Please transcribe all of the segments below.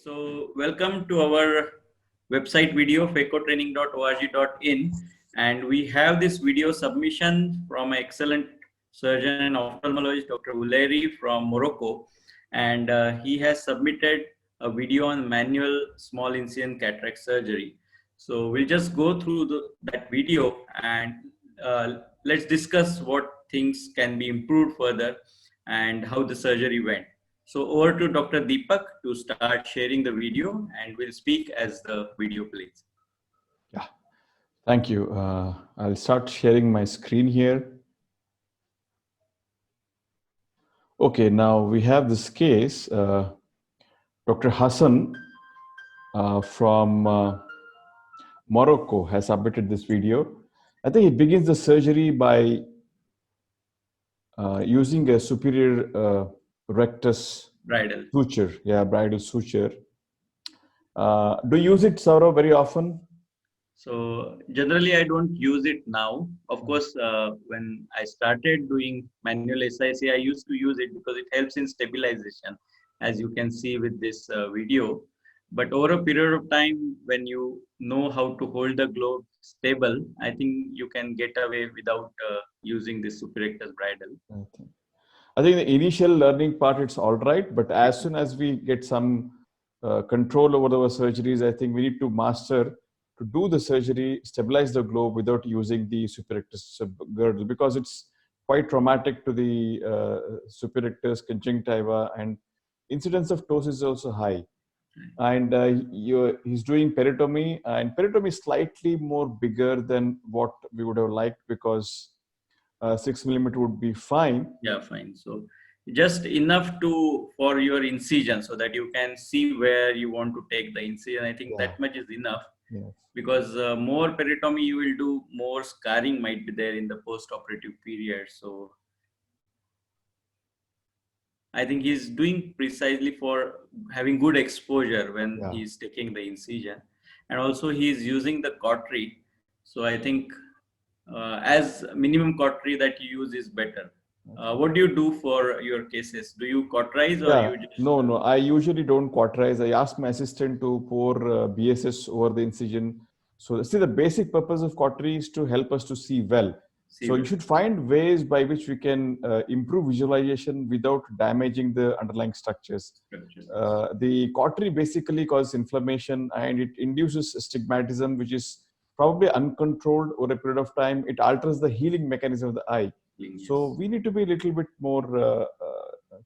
So welcome to our website video phacotraining.org.in, and we have this video submission from an excellent surgeon and ophthalmologist, Dr. Uleri from Morocco, and he has submitted a video on manual small incision cataract surgery. So we'll just go through that video and let's discuss what things can be improved further and how the surgery went. So over to Dr. Deepak to start sharing the video, and we'll speak as the video plays. Yeah, thank you. I'll start sharing my screen here. Okay, now we have this case. Dr. Hassan from Morocco has submitted this video. I think it begins the surgery by using a superior rectus Bridal. suture. Yeah, bridal suture. Do you use it, Saurav, very often? So generally, I don't use it now. Of course, when I started doing manual SIC, I used to use it because it helps in stabilization, as you can see with this video. But over a period of time, when you know how to hold the globe stable, I think you can get away without using this superrectus bridle. I think the initial learning part, it's all right. But as soon as we get some control over our surgeries, I think we need to master to do the surgery, stabilize the globe without using the superrectus girdle, because it's quite traumatic to the superrectus conjunctiva, and incidence of ptosis is also high. And he's doing peritomy, and peritomy is slightly more bigger than what we would have liked, because 6 millimeter would be fine. Yeah, fine. So just enough for your incision so that you can see where you want to take the incision. I think that much is enough. Yes. Because more peritomy you will do, more scarring might be there in the post-operative period. So I think he's doing precisely for having good exposure when he's taking the incision, and also he's using the cautery. So I think as minimum cautery that you use is better. What do you do for your cases? Do you cauterize or you just... No, I usually don't cauterize. I ask my assistant to pour BSS over the incision. So see, the basic purpose of cautery is to help us to see well. You should find ways by which we can improve visualization without damaging the underlying structures. The cautery basically causes inflammation, and it induces astigmatism, which is probably uncontrolled over a period of time. It alters the healing mechanism of the eye. Yes. So we need to be a little bit more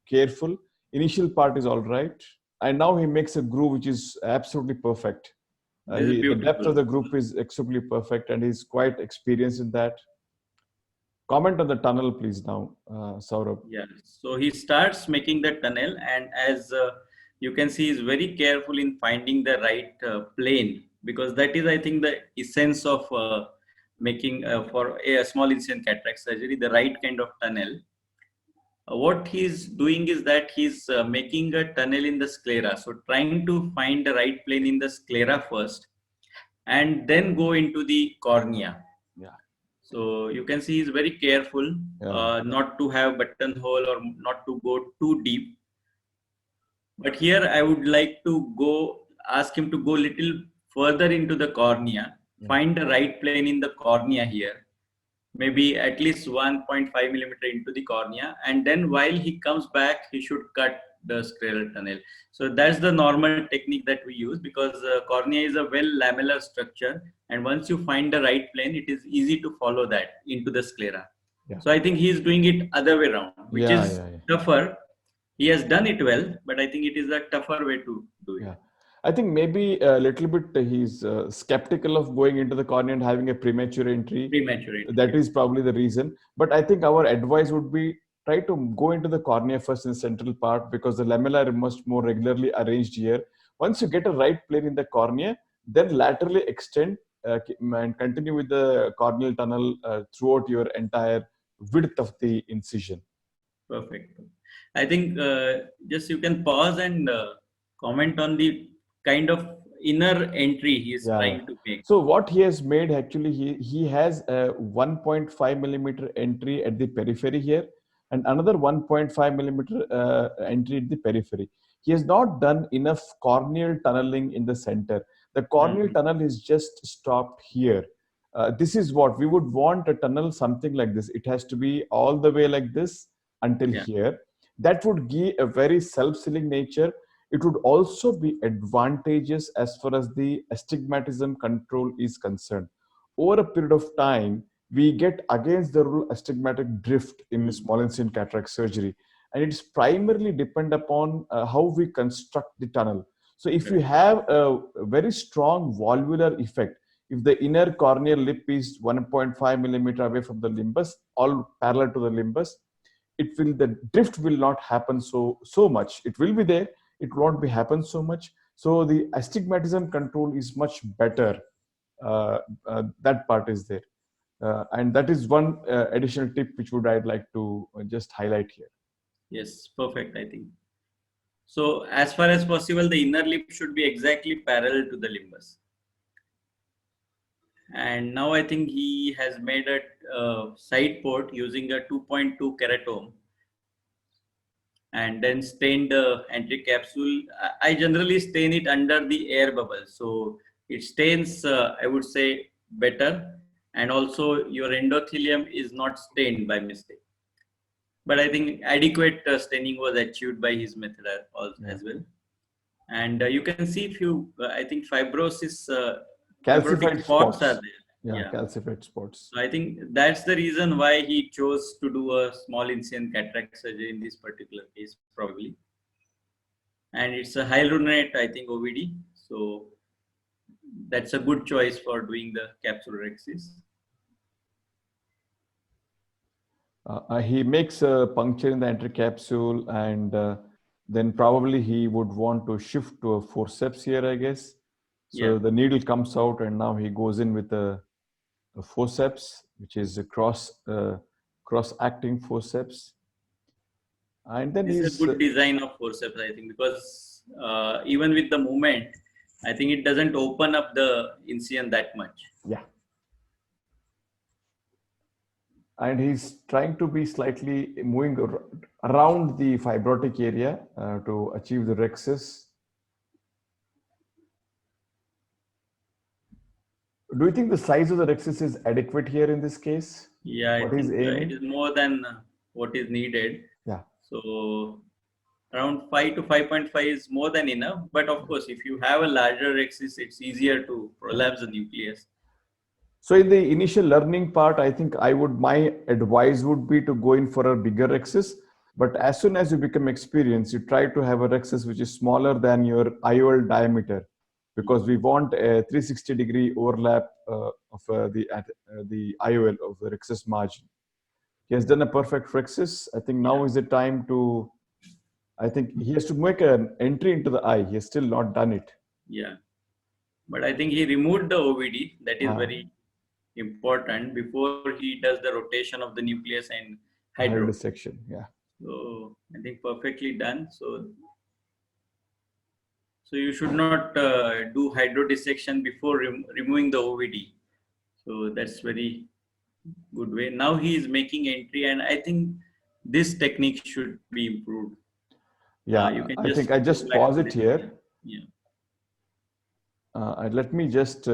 careful. Initial part is all right, and now he makes a groove which is absolutely perfect. The depth of the groove is extremely perfect, and he's quite experienced in that. Comment on the tunnel, please, now, Saurabh. Yeah, so he starts making the tunnel, and as you can see, he's very careful in finding the right plane, because that is, I think, the essence of making for a small incision cataract surgery, the right kind of tunnel. What he's doing is that he's making a tunnel in the sclera. So trying to find the right plane in the sclera first, and then go into the cornea. Yeah. So you can see he's very careful not to have buttonhole or not to go too deep. But here I would like to ask him to go little further into the cornea, find the right plane in the cornea here, maybe at least 1.5 millimeter into the cornea, and then while he comes back, he should cut the scleral tunnel. So that's the normal technique that we use, because cornea is a well lamellar structure, and once you find the right plane, it is easy to follow that into the sclera. So I think he is doing it other way around, which is tougher. He has done it well, but I think it is a tougher way to do it. I think maybe a little bit he's skeptical of going into the cornea and having a premature entry. That is probably the reason. But I think our advice would be try to go into the cornea first in the central part, because the lamella are much more regularly arranged here. Once you get a right plane in the cornea, then laterally extend and continue with the corneal tunnel throughout your entire width of the incision. Perfect. I think just you can pause and comment on the kind of inner entry he is trying to make. So what he has made, actually, he has a 1.5 millimeter entry at the periphery here, and another 1.5 millimeter entry at the periphery. he has not done enough corneal tunneling in the center. The corneal tunnel is just stopped here. This is what we would want a tunnel, something like this. It has to be all the way like this until here. That would give a very self-sealing nature. It would also be advantageous as far as the astigmatism control is concerned. Over a period of time, we get against the rule astigmatic drift in small incision cataract surgery. And it's primarily depend upon how we construct the tunnel. So if you have a very strong valvular effect, if the inner corneal lip is 1.5 millimeter away from the limbus, all parallel to the limbus, the drift will not happen so much. It will be there, it won't be happen so much. So the astigmatism control is much better. That part is there. And that is one additional tip which I'd like to just highlight here. Yes, perfect, I think. So as far as possible, the inner lip should be exactly parallel to the limbus. And now I think he has made a side port using a 2.2 keratome and then stained the entry capsule. I generally stain it under the air bubble. So it stains, I would say, better. And also your endothelium is not stained by mistake. But I think adequate staining was achieved by his method as well. And you can see I think fibrosis, calcified spots are there. Yeah, calcified spots. So I think that's the reason why he chose to do a small incision cataract surgery in this particular case, probably. And it's a hyaluronate, I think, OVD. So that's a good choice for doing the capsulorhexis. He makes a puncture in the entry capsule, and then probably he would want to shift to a forceps here, I guess. So the needle comes out, and now he goes in with a forceps, which is a cross-acting forceps. And then it's a good design of forceps, I think, because even with the movement, I think it doesn't open up the incision that much. Yeah. And he's trying to be slightly moving around the fibrotic area to achieve the rhexis. Do you think the size of the rhexis is adequate here in this case? Yeah, I think it is more than what is needed. Yeah. So around 5 to 5.5 is more than enough. But of course, if you have a larger rhexis, it's easier to prolapse the nucleus. So in the initial learning part, I think my advice would be to go in for a bigger rhexis. But as soon as you become experienced, you try to have a rhexis which is smaller than your IOL diameter, because we want a 360-degree overlap of the IOL of the rhexis margin. He has done a perfect rhexis. I think now is the time to, I think he has to make an entry into the eye. He has still not done it. Yeah. But I think he removed the OVD. That is very important before he does the rotation of the nucleus and hydro dissection. Yeah. So I think perfectly done. So you should not do hydro dissection before removing the OVD. So that's very good way. Now he is making entry, and I think this technique should be improved. Yeah, I think I just pause it here. Yeah. Let me just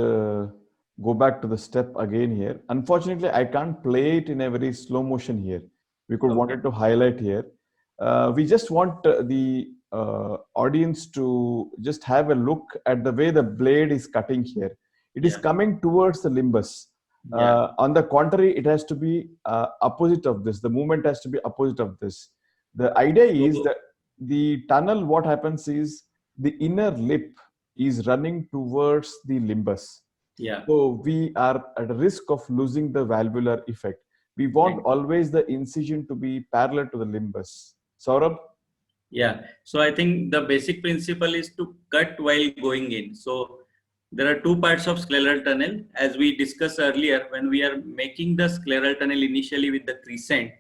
go back to the step again here. Unfortunately, I can't play it in a very slow motion here. We could wanted to highlight here. We just want the audience to just have a look at the way the blade is cutting here. It is coming towards the limbus. On the contrary, it has to be opposite of this. The movement has to be opposite of this. The idea is that the tunnel, what happens is the inner lip is running towards the limbus. Yeah. So we are at a risk of losing the valvular effect. We want always the incision to be parallel to the limbus. Saurabh? Yeah. So I think the basic principle is to cut while going in. So there are two parts of scleral tunnel. As we discussed earlier, when we are making the scleral tunnel initially with the crescent,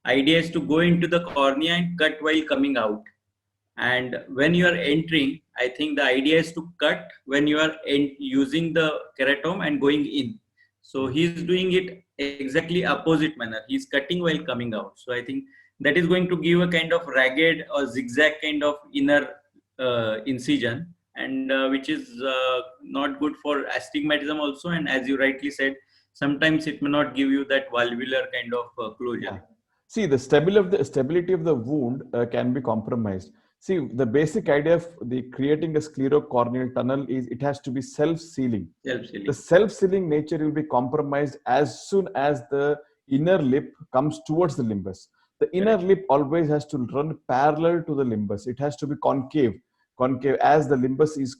idea is to go into the cornea and cut while coming out. And when you are entering, I think the idea is to cut when you are using the keratome and going in. So he's doing it exactly opposite manner. He's cutting while coming out. So I think that is going to give a kind of ragged or zigzag kind of inner incision, and which is not good for astigmatism also. And as you rightly said, sometimes it may not give you that valvular kind of closure. Yeah. See, the stability of the wound can be compromised. See, the basic idea of the creating a sclerocorneal tunnel is it has to be self-sealing. The self-sealing nature will be compromised as soon as the inner lip comes towards the limbus. The inner lip always has to run parallel to the limbus. It has to be concave. Concave as the limbus is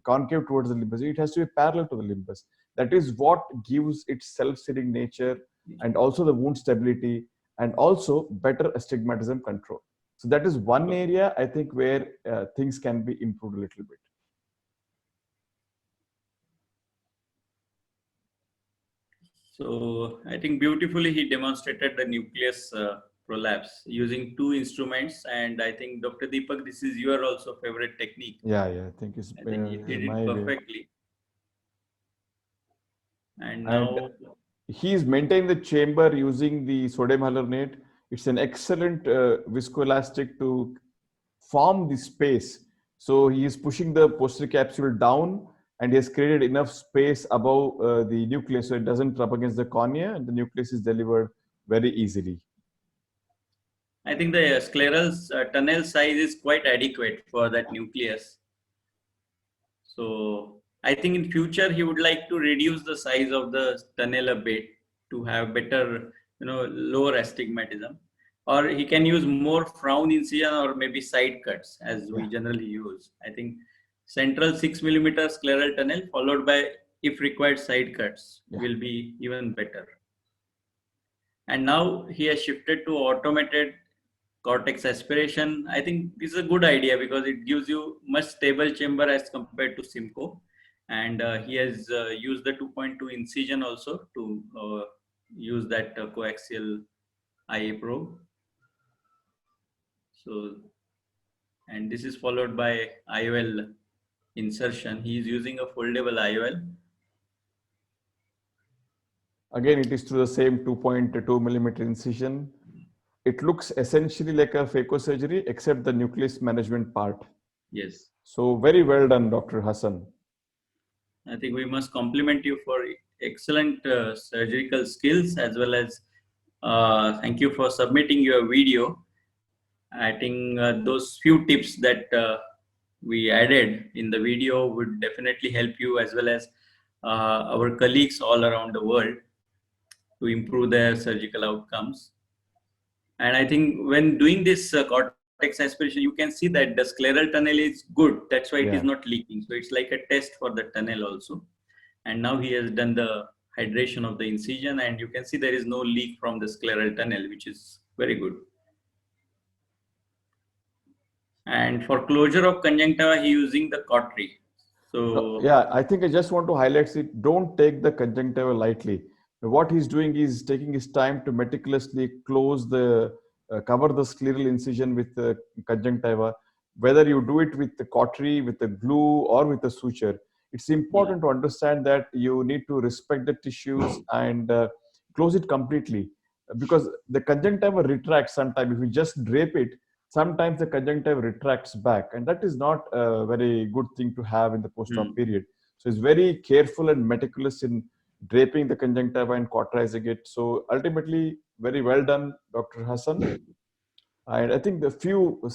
concave towards the limbus. It has to be parallel to the limbus. That is what gives its self-sealing nature, and also the wound stability, and also better astigmatism control. So that is one area I think where things can be improved a little bit. So I think beautifully he demonstrated the nucleus prolapse using 2 instruments, and I think Dr. Deepak, this is your also favorite technique. Yeah, I think he did it perfectly. And now he's maintained the chamber using the sodium hyaluronate. It's an excellent viscoelastic to form the space. So he is pushing the posterior capsule down, and he has created enough space above the nucleus so it doesn't rub against the cornea, and the nucleus is delivered very easily. I think the scleral tunnel size is quite adequate for that nucleus. So I think in future he would like to reduce the size of the tunnel a bit to have better, lower astigmatism, or he can use more frown incision or maybe side cuts as we generally use. I think central 6 millimeter scleral tunnel followed by, if required, side cuts will be even better. And now he has shifted to automated cortex aspiration. I think this is a good idea because it gives you much stable chamber as compared to Simcoe. And he has used the 2.2 incision also to use that coaxial IA probe. So, and this is followed by IOL insertion. He is using a foldable IOL. Again, it is through the same 2.2 millimeter incision. It looks essentially like a phacosurgery except the nucleus management part. Yes. So very well done, Dr. Hassan. I think we must compliment you for excellent surgical skills, as well as thank you for submitting your video. I think those few tips that we added in the video would definitely help you as well as our colleagues all around the world to improve their surgical outcomes. And I think when doing this cortex aspiration, you can see that the scleral tunnel is good. That's why it is not leaking. So it's like a test for the tunnel also. And now he has done the hydration of the incision, and you can see there is no leak from the scleral tunnel, which is very good. And for closure of conjunctiva, he using the cautery. So yeah, I think I just want to highlight it. Don't take the conjunctiva lightly. What he's doing is taking his time to meticulously close the cover the scleral incision with the conjunctiva. Whether you do it with the cautery, with the glue, or with the suture, it's important to understand that you need to respect the tissues and close it completely, because the conjunctiva retracts sometimes. If you just drape it, sometimes the conjunctiva retracts back, and that is not a very good thing to have in the post-op period. So it's very careful and meticulous in draping the conjunctiva and cauterizing it. So ultimately, very well done, Dr. Hassan. And I think the few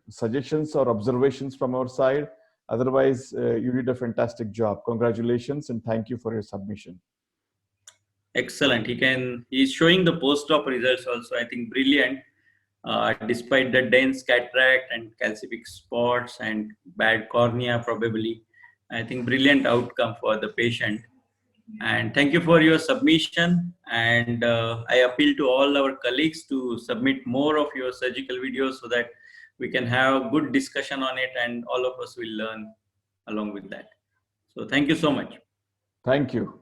suggestions or observations from our side. Otherwise, you did a fantastic job. Congratulations and thank you for your submission. Excellent. He's showing the post-op results also. I think brilliant. Despite the dense cataract and calcific spots and bad cornea, probably, I think brilliant outcome for the patient. And thank you for your submission. And I appeal to all our colleagues to submit more of your surgical videos so that we can have good discussion on it, and all of us will learn along with that. So thank you so much. Thank you.